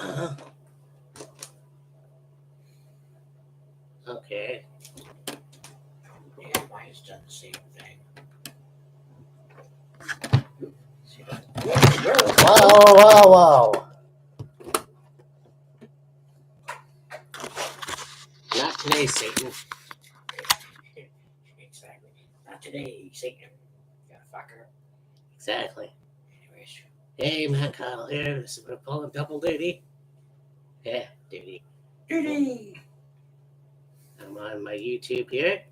Uh, okay. Yeah, mine's done the same thing. Whoa. Not today, Satan. Exactly. Not today, Satan. You got a fucker. Exactly. Anyways. Hey, Matt Kyle here. This is pulling double duty. Yeah, duty. Duty! I'm on my YouTube here,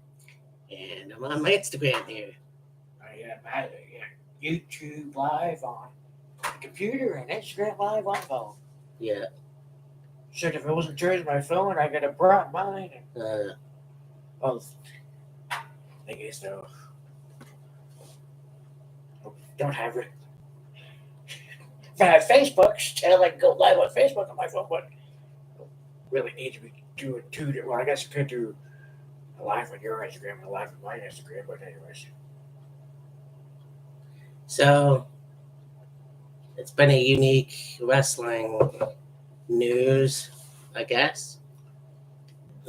and I'm on my Instagram here. YouTube live on the computer and Instagram live on phone. Yeah. Shit, if it wasn't charging my phone, I could have brought mine. Well, thing is though, don't have it. If I have Facebook, still I can go live on Facebook on my phone, but really need to be doing two. Well, I guess I could do a live on your Instagram and a live on my Instagram, but anyways. So, it's been a unique wrestling news, I guess.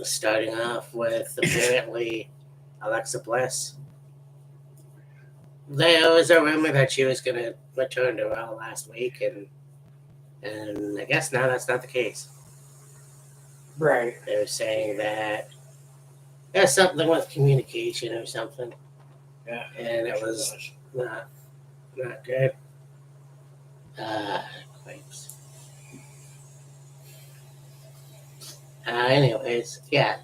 Starting off with apparently Alexa Bliss. There was a rumor that she was going to return to Raw last week, and I guess now that's not the case. Right. They were saying that there's something with communication or something. Yeah. And it was not good. Quakes. Anyways, yeah.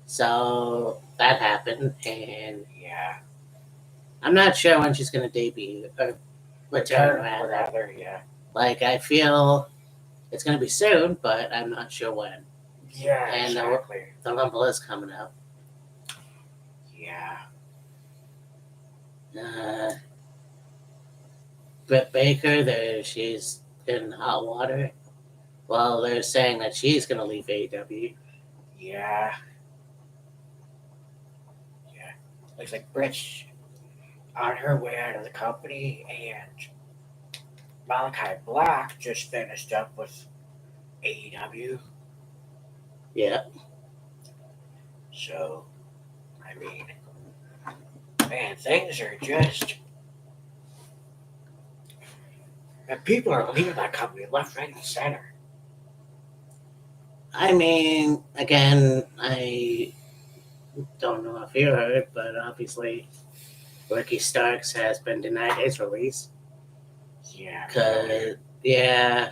So that happened, and yeah, I'm not sure when she's going to debut or return. Rather, yeah. Like, I feel it's going to be soon, but I'm not sure when. Yeah, and exactly. The Rumble is coming up. Yeah. Britt Baker, she's in hot water. Well, they're saying that she's going to leave AEW. Yeah. Yeah. Looks like Britt's on her way out of the company, and Malachi Black just finished up with AEW. Yeah. So, I mean, man, things are just. And people are leaving that company left, right, and center. I mean, again, I don't know if you heard, but obviously Ricky Starks has been denied his release. Yeah. Because, there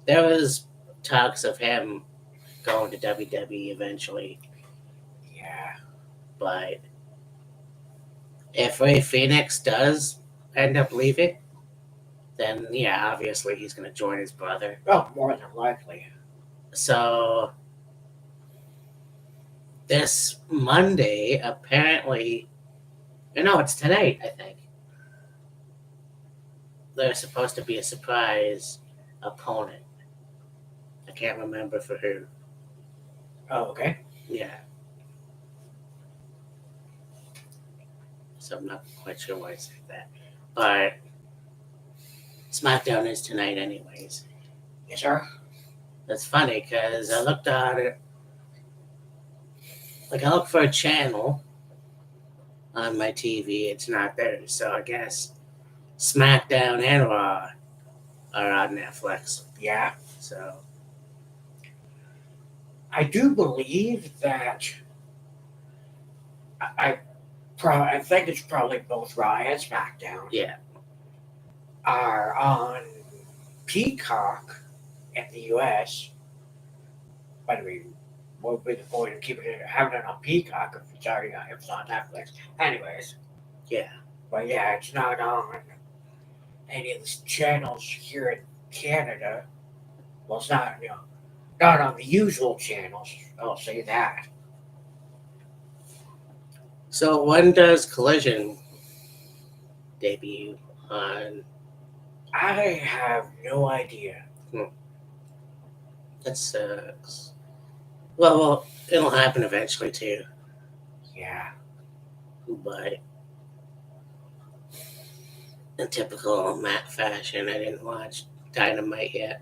was talks of him going to WWE eventually. Yeah. But if Ray Phoenix does end up leaving, then, yeah, obviously he's going to join his brother. Oh, more than likely. So, this Monday, apparently, it's tonight, I think. There's supposed to be a surprise opponent. I can't remember for who. Oh, okay. Yeah. So I'm not quite sure why I said that. But SmackDown is tonight anyways. Yes, sir. That's funny because I looked at it. Like, I look for a channel on my TV. It's not there. So I guess SmackDown and Raw are on Netflix. Yeah. So I do believe that I think it's probably both Raw and SmackDown. Yeah. Are on Peacock in the US. But I mean, what would be the point of having it on Peacock if it's already if it's on Netflix? Anyways. Yeah. But yeah, it's not on any of the channels here in Canada. Well, it's not, not on the usual channels. I'll say that. So when does Collision debut on? I have no idea. That sucks. Well, it'll happen eventually too. Yeah. But in typical Matt fashion, I didn't watch Dynamite yet.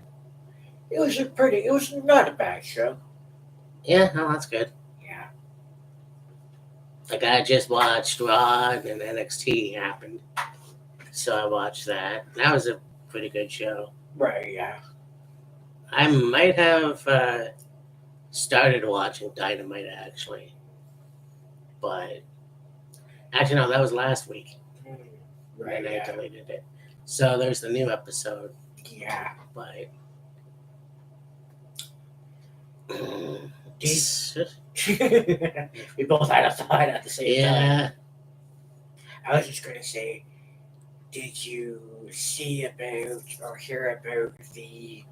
It was not a bad show. Yeah, no, that's good. Yeah. Like I just watched Raw and then NXT happened, so I watched that. That was a pretty good show. Right, yeah. I might have started watching Dynamite actually, but actually no, that was last week. Mm, And right, then I yeah. deleted it. So there's the new episode, Yeah. but Deep. We both had a thought at the same time. yeah, I was just gonna say, did you see about or hear about the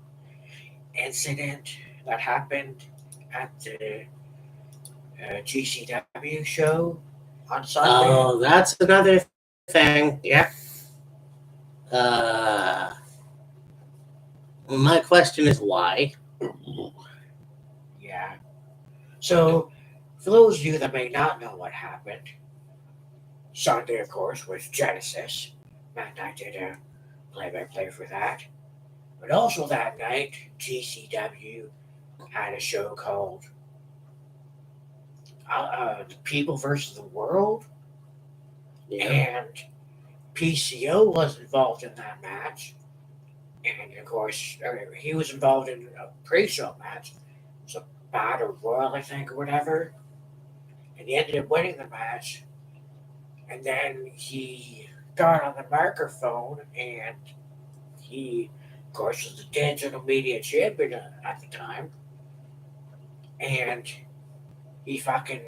incident that happened at the GCW show on Sunday? oh, that's another thing. Yeah. Uh, my question is why? Yeah. So, for those of you that may not know what happened, Sunday, of course, was Genesis. Matt and I did a play-by-play for that. But also that night, GCW had a show called The People versus the World, Yeah. and PCO was involved in that match. And of course, he was involved in a pre-show match. It was a Battle Royal, I think, or whatever. And he ended up winning the match. And then he got on the microphone, and he, of course, was the digital media champion at the time. And he fucking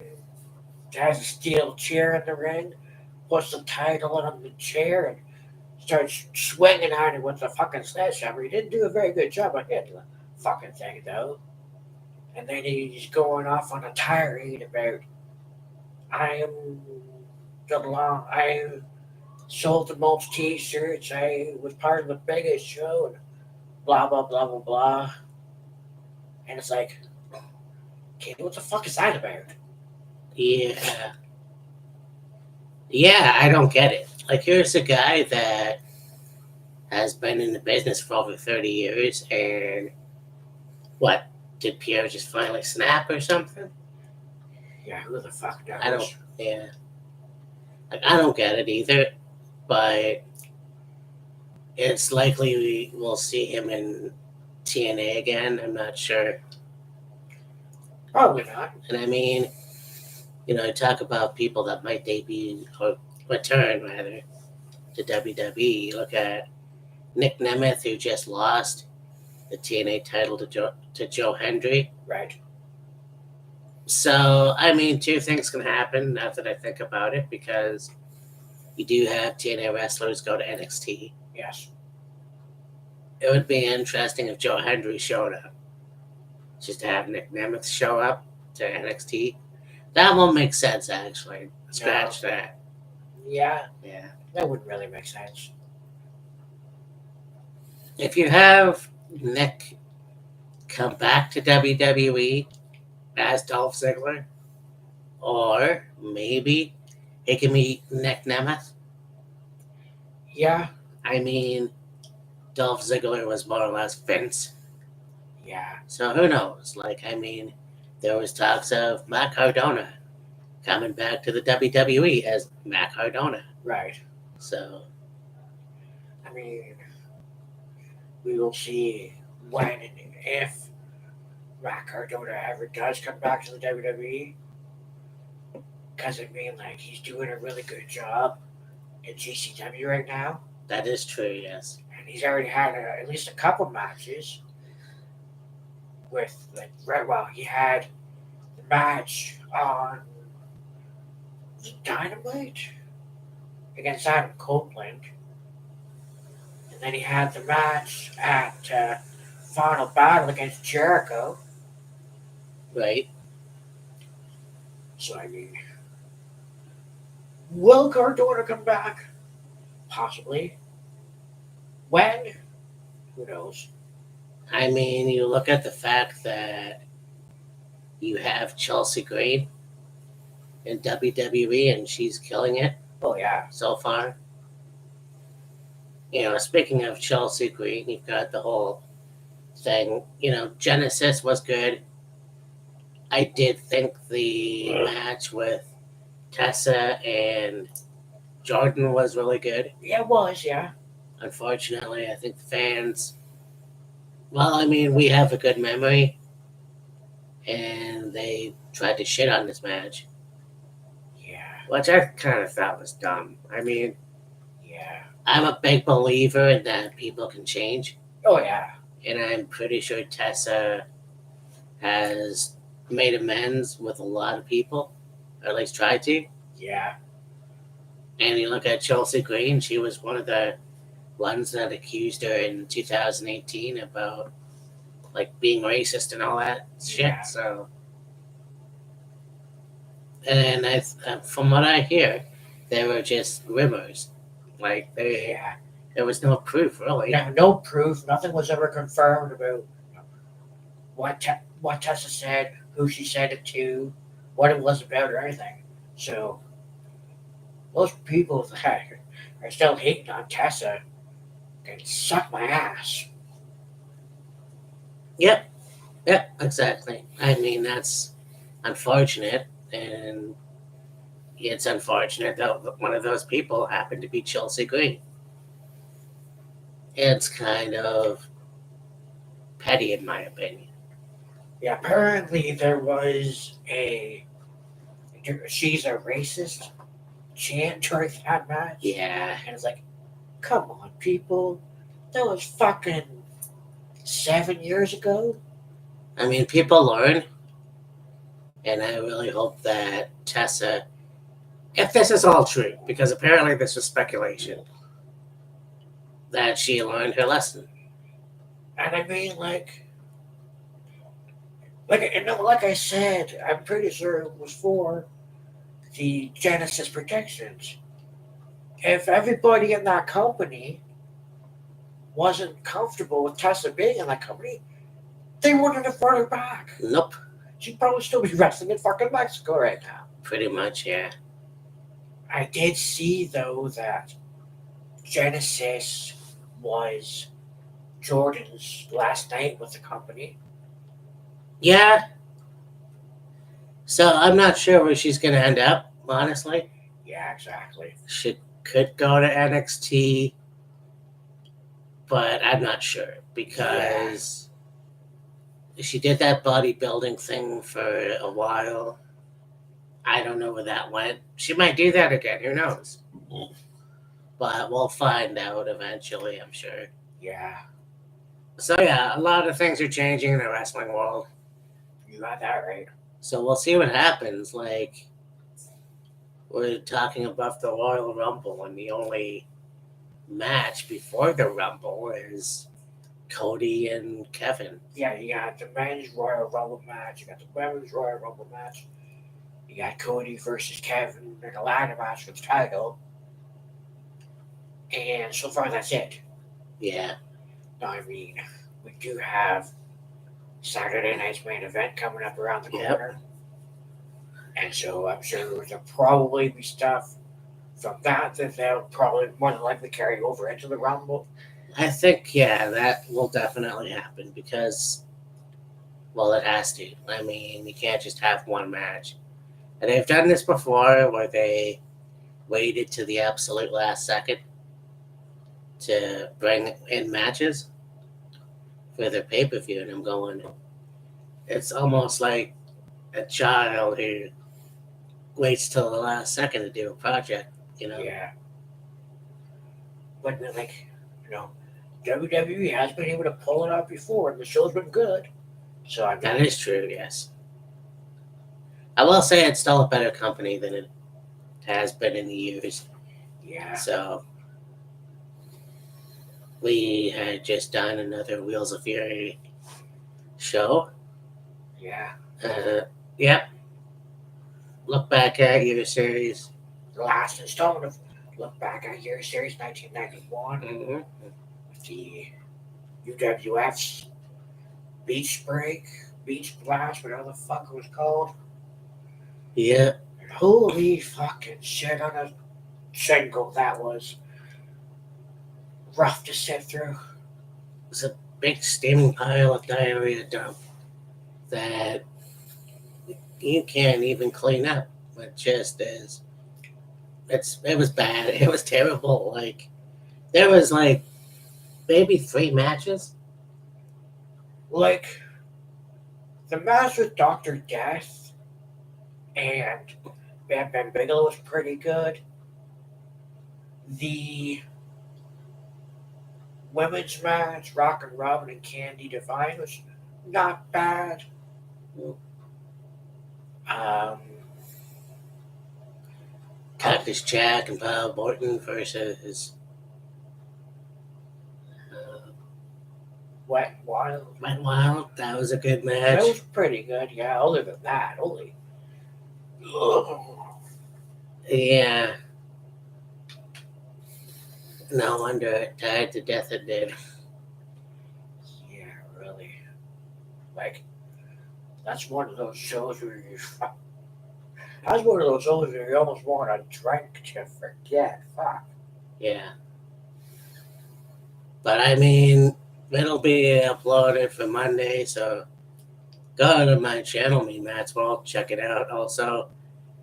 has a steel chair in the ring, puts the title on the chair, and starts swinging on it with a fucking sledgehammer. He didn't do a very good job on hitting the fucking thing, though. And then he's going off on a tirade about, I am I sold the most t-shirts, I was part of the biggest show, and blah, blah, blah, blah, blah. And it's like, kid, what the fuck is that about? Yeah. Yeah, I don't get it. Like, here's a guy that has been in the business for over 30 years, and what? Did Pierre just finally snap or something? Yeah, who the fuck knows? I don't, yeah. Like, I don't get it either, but it's likely we'll see him in TNA again. I'm not sure. Probably not. And I mean, talk about people that might debut or return, rather, to WWE. Look at Nick Nemeth, who just lost the TNA title to Joe Hendry. Right. So, I mean, two things can happen now that I think about it, because you do have TNA wrestlers go to NXT. Yes. It would be interesting if Joe Hendry showed up. Just to have Nick Nemeth show up to NXT. That won't make sense, actually. Scratch that. Yeah, Yeah. that wouldn't really make sense. If you have Nick come back to WWE as Dolph Ziggler, or maybe it can be Nick Nemeth. Yeah. I mean, Dolph Ziggler was more or less Vince. Yeah. So who knows? Like, I mean, there was talks of Matt Cardona coming back to the WWE as Matt Cardona. Right. So, I mean, we will see when and if Matt Cardona ever does come back to the WWE. Because, I mean, like, he's doing a really good job in GCW right now. that is true, yes. And he's already had at least a couple matches with, like, well, he had the match on Dynamite against Adam Copeland. And then he had the match at Final Battle against Jericho. Right. So, I mean, will Cardona come back? Possibly. When? Who knows? I mean, you look at the fact that you have Chelsea Green in WWE and she's killing it Oh, yeah. so far. Speaking of Chelsea Green, you've got the whole thing. Genesis was good. I did think the match with Tessa and Jordan was really good. Yeah, it was, yeah. Unfortunately, I think the fans. Well, I mean, we have a good memory, and they tried to shit on this match, Yeah, which I kind of thought was dumb. I mean, yeah. I'm a big believer in that people can change, Oh, yeah. and I'm pretty sure Tessa has made amends with a lot of people, or at least tried to. Yeah. And you look at Chelsea Green, she was one of the ones that accused her in 2018 about like being racist and all that shit. Yeah. So, and from what I hear, they were just rumors. Like Yeah. there was no proof really. No proof. Nothing was ever confirmed about what Tessa said, who she said it to, what it was about, or anything. So those people that are still hating on Tessa can suck my ass. Yep, yep, exactly. I mean that's unfortunate, and it's unfortunate that one of those people happened to be Chelsea Green. It's kind of petty, in my opinion. Yeah, apparently there was a she's a racist chant during that match. Yeah, And it's like, come on, people. That was fucking 7 years ago. I mean, people learn, and I really hope that Tessa, if this is all true, because apparently this was speculation, that she learned her lesson. And I mean, like I said, I'm pretty sure it was for the Genesis protections. If everybody in that company wasn't comfortable with Tessa being in that company, they wouldn't have brought her back. Nope, She'd probably still be wrestling in fucking Mexico right now. pretty much, yeah. I did see though that Genesis was Jordan's last night with the company. Yeah, so I'm not sure where she's going to end up, honestly. Yeah, exactly. She could go to NXT, but I'm not sure because she did that bodybuilding thing for a while. I don't know where that went. She might do that again. Who knows? But we'll find out eventually, I'm sure. Yeah, So yeah, a lot of things are changing in the wrestling world. you got that right. So we'll see what happens. Like we're talking about the Royal Rumble, and the only match before the Rumble is Cody and Kevin. Yeah, you got the men's Royal Rumble match. You got the women's Royal Rumble match. You got Cody versus Kevin in a ladder match for the title. And so far, that's it. Yeah. Now, I mean, we do have Saturday night's main event coming up around the corner. And so I'm sure there'll probably be stuff from that they'll probably more than likely carry over into the Rumble. I think, yeah, that will definitely happen because, well, it has to. I mean, you can't just have one match. And they've done this before where they waited to the absolute last second to bring in matches for their pay-per-view, and I'm going, it's almost like a child who waits till the last second to do a project, Yeah. But WWE has been able to pull it off before, and the show's been good. So I mean, That is true, yes. I will say it's still a better company than it has been in the years. yeah, So we had just done another Wheels of Fury show. yeah. Yep. Look back at your series. The last installment of Look Back at Your Series 1991. Mm-hmm. The UWF's Beach Blast, whatever the fuck it was called. Yeah. And holy fucking shit on a shingle, that was rough to sit through. big steaming pile of diarrhea dump that you can't even clean up. It just is. It was bad. It was terrible. Like there was like maybe 3 matches. Like the match with Doctor Death and Bam Bam Bigelow was pretty good. The women's match, Rock and Robin and Candy Divine, was not bad. Um, Cactus Jack and Bob Orton versus Wet and Wild. Went Wild. That was a good That match. was pretty good, yeah. Other than that, holy. Yeah. No wonder it died to death it did. Yeah, really. Like, that's one of those shows where you. That's one of those shows where you almost want a drink to forget. Fuck. Yeah. But I mean, it'll be uploaded for Monday, so go to my channel, me Matt's World, check it out. Also,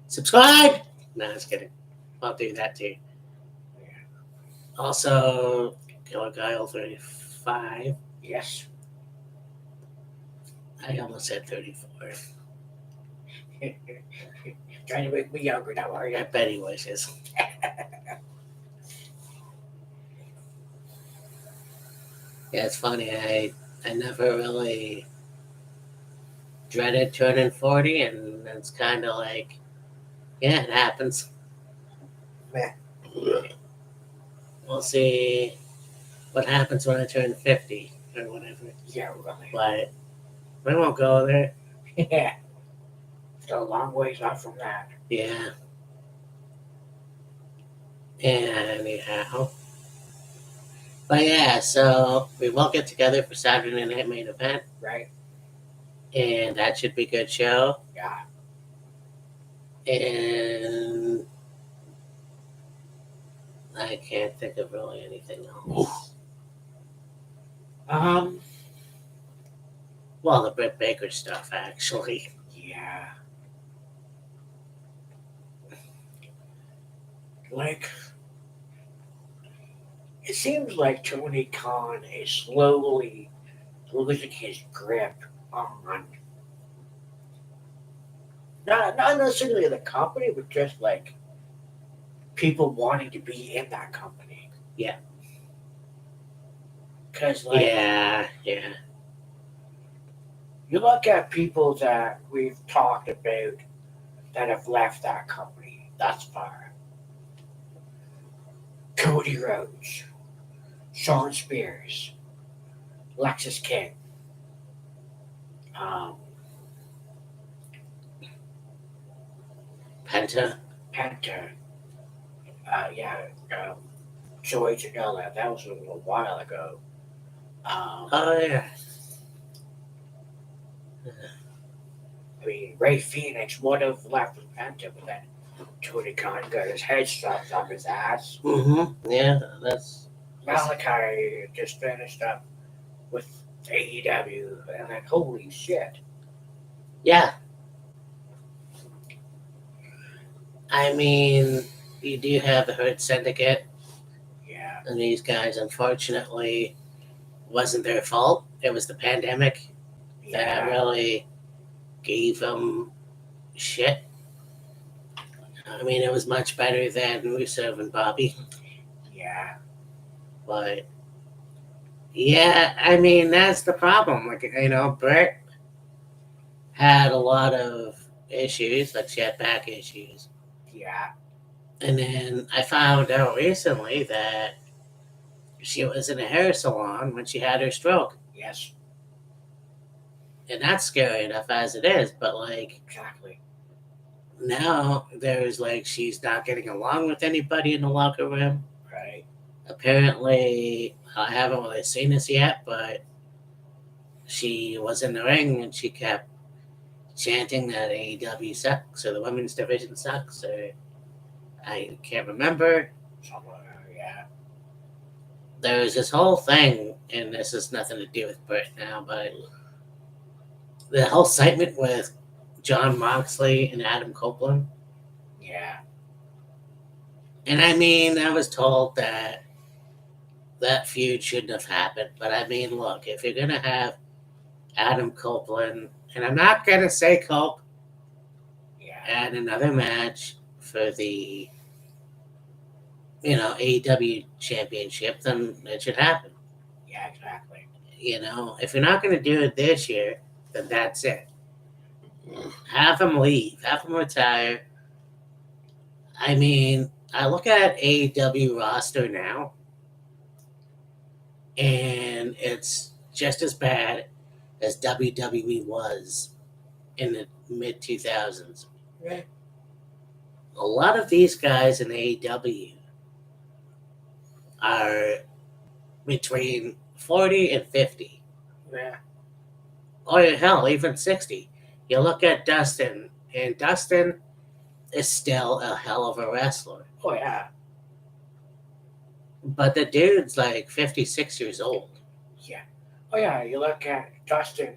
subscribe. No, just kidding. I'll do that too. Also, Killer Guile 35. Yes. I almost said 34. Trying to make me younger now, are you? I bet he wishes. Yeah, it's funny. I never really dreaded turning 40, and it's kind of like, yeah, it happens. Meh. We'll see what happens when I turn 50 or whatever. Yeah, really. But we won't go there. Yeah. Still a long ways off from that. Yeah. Anyhow. But yeah, so we will get together for Saturday Night Main Event. Right? And that should be a good show. Yeah. And I can't think of really anything else. Well, the Britt Baker stuff, actually. Yeah. Like, it seems like Tony Khan is slowly losing his grip on not necessarily the company, but just like people wanting to be in that company. Yeah. Because like Yeah. you look at people that we've talked about that have left that company thus far. Cody Rhodes, Shawn Spears, Lexus King, Penta. yeah, Joey Janela. That was a little while ago. Oh, yeah. I mean, Ray Phoenix would have left with Penta, but then Tony Khan got his head strapped up his ass. Mm-hmm. Yeah, that's... Malachi just finished up with AEW, and like, holy shit. Yeah. I mean, you do have the Hurt Syndicate. Yeah. And these guys, unfortunately, wasn't their fault. It was the pandemic that really gave them shit. I mean, it was much better than Rusev and Bobby. Yeah. But, yeah, I mean, that's the problem. Like, you know, Britt had a lot of issues, like she had back issues. Yeah. And then I found out recently that she was in a hair salon when she had her stroke. Yes. And that's scary enough as it is, but like... Exactly. Now there's like she's not getting along with anybody in the locker room. Right. Apparently, I haven't really seen this yet, but she was in the ring and she kept chanting that AEW sucks or the women's division sucks, or I can't remember. Somewhere, yeah. there's this whole thing, and this has nothing to do with Brit now, but the whole segment with John Moxley and Adam Copeland. Yeah. And I mean, I was told that that feud shouldn't have happened. But I mean, look, if you're going to have Adam Copeland, and I'm not going to say Cope, Yeah. add another match for the, AEW championship, then it should happen. Yeah, exactly. If you're not going to do it this year, then that's it. Have him leave, have him retire. I mean, I look at AEW roster now, and it's just as bad as WWE was in the mid 2000s. Yeah. A lot of these guys in AEW are between 40 and 50. Yeah. Or hell, even 60. You look at Dustin, and Dustin is still a hell of a wrestler. Oh yeah. But the dude's like 56 years old. Yeah. Oh yeah. You look at Dustin,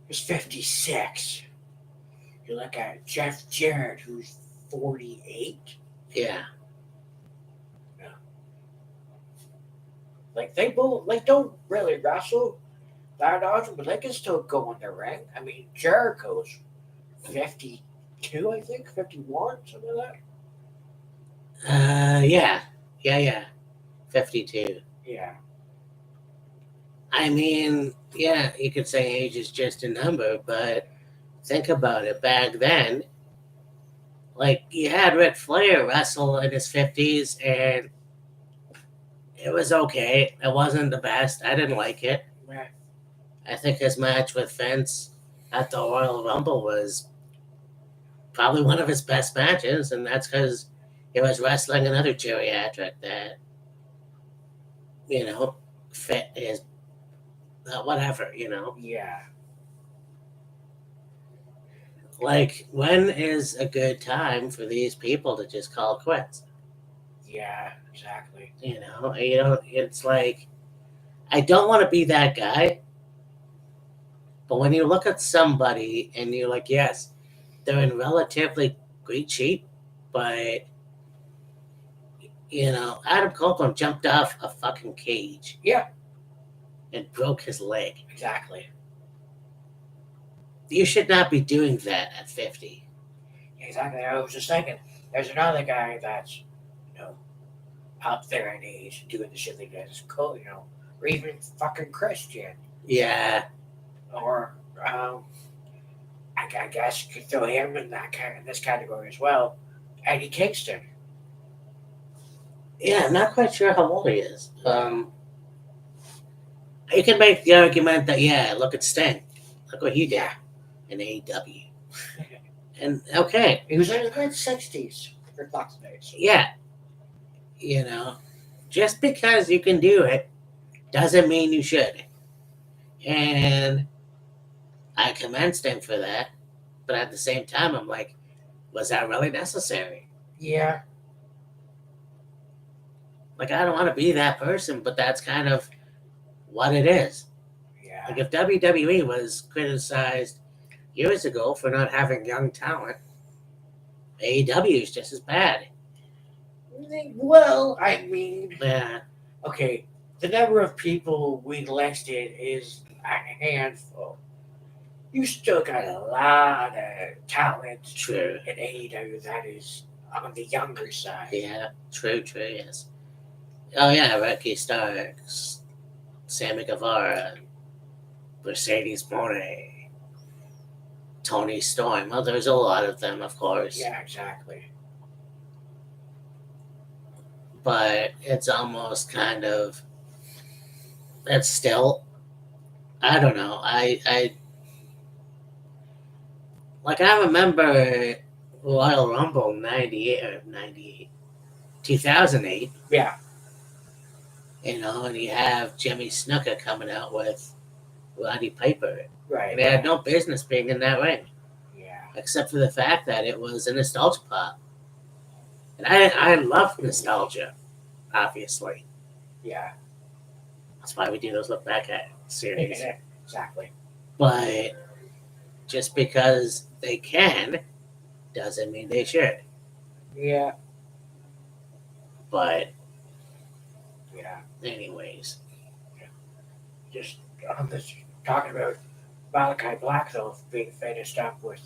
who's 56. You look at Jeff Jarrett, who's 48. Yeah. Like they both don't really wrestle that often, but they can still go in the ring. I mean, Jericho's 52, I think, 51, something like that. Yeah. 52. Yeah. I mean, yeah, you could say age is just a number, but think about it. Back then, like, you had Ric Flair wrestle in his 50s, and it was okay. It wasn't the best. I didn't like it. Yeah. I think his match with Vince at the Royal Rumble was probably one of his best matches, and that's because he was wrestling another geriatric that, fit his whatever. Yeah. Like, when is a good time for these people to just call quits? Yeah, exactly. It's like, I don't want to be that guy, but when you look at somebody and you're like, yes, they're in relatively great shape, but Adam Copeland jumped off a fucking cage. Yeah. And broke his leg. Exactly. You should not be doing that at 50. Exactly. I was just thinking, there's another guy that's, up there in age doing the shit they does, cool, or even fucking Christian. Yeah. Or, I guess you could throw him in this category as well. Eddie Kingston. Yeah, I'm not quite sure how old he is. You can make the argument that, look at Sting. Look what he did in AEW. And, okay. He was in his mid-60s, for fuck's sake. Yeah. Just because you can do it doesn't mean you should. And I commend Sting for that. But at the same time, I'm like, was that really necessary? Yeah. Like, I don't want to be that person, but that's kind of what it is. Yeah. Like, if WWE was criticized years ago for not having young talent, AEW is just as bad. Well, I mean, Yeah. Okay, the number of people we listed is a handful. You still got a lot of talent True. in AEW that is on the younger side. Yeah, true, yes. Oh, yeah, Ricky Starks, Sammy Guevara, Mercedes Moné, Tony Storm. Well, there's a lot of them, of course. Yeah, exactly. But it's almost kind of, it's still, I don't know. I remember Royal Rumble 98, 2008. Yeah. And you have Jimmy Snuka coming out with Roddy Piper. Right. They had no business being in that ring. Yeah. Except for the fact that it was a nostalgia pop. And I love nostalgia, obviously. Yeah. That's why we do those look back at series. Exactly. But just because they can doesn't mean they should. Yeah. But Yeah. anyways, Just on this talking about Malachi Black though being finished up with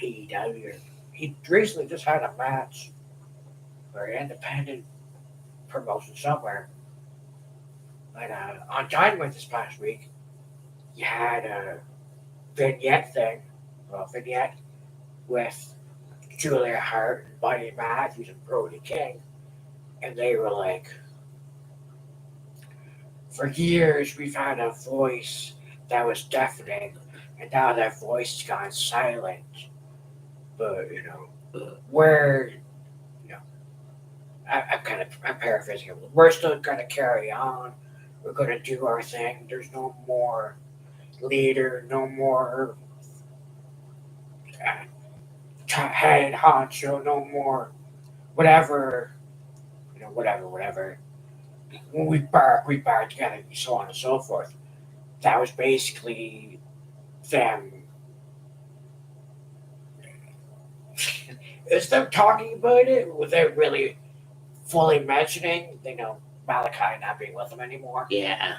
AEW. He recently just had a match or independent promotion somewhere. But on Dynamite this past week, you had a vignette with Julia Hart and Buddy Matthews and Brody King, and they were like, for years we've had a voice that was deafening, and now that voice has gone silent. But we're I'm paraphrasing it. We're still gonna carry on. We're gonna do our thing. There's no more leader, no more head honcho, no more whatever, whatever. When we bark together, so on and so forth. That was basically them. It's them talking about it without really fully mentioning, Malachi not being with them anymore. yeah,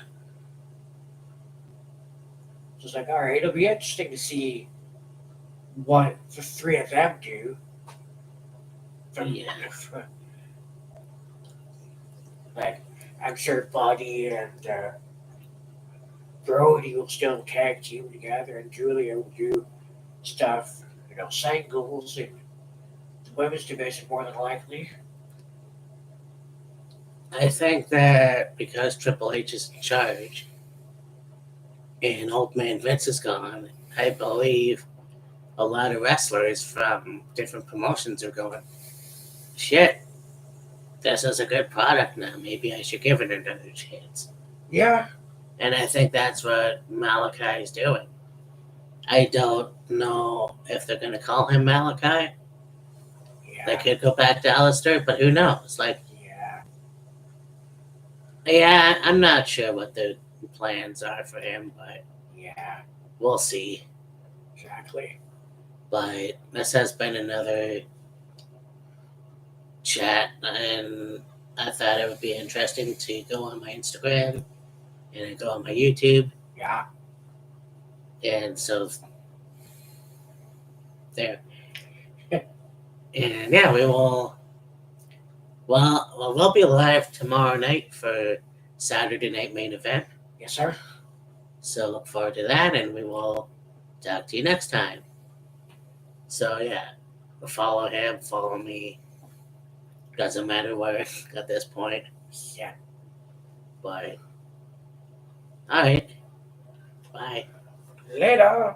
So it's like, all right, it'll be interesting to see what the three of them do. yeah. Like, I'm sure Buddy and Brody will still tag team together, and Julia will do stuff, singles and the women's division more than likely. I think that because Triple H is in charge and Old Man Vince is gone, I believe a lot of wrestlers from different promotions are going, shit, this is a good product now. Maybe I should give it another chance. Yeah. And I think that's what Malachi is doing. I don't know if they're going to call him Malachi. They Yeah. could go back to Alistair, but who knows? Like, Yeah. yeah, I'm not sure what the plans are for him, but Yeah. we'll see. Exactly. But this has been another chat, and I thought it would be interesting to go on my Instagram and go on my YouTube. Yeah. And so there. And yeah, we will. Well, we'll be live tomorrow night for Saturday night main event. Yes, sir. So look forward to that, and we will talk to you next time. So yeah, follow him, follow me. Doesn't matter where at this point. Yeah. But all right, bye. Later.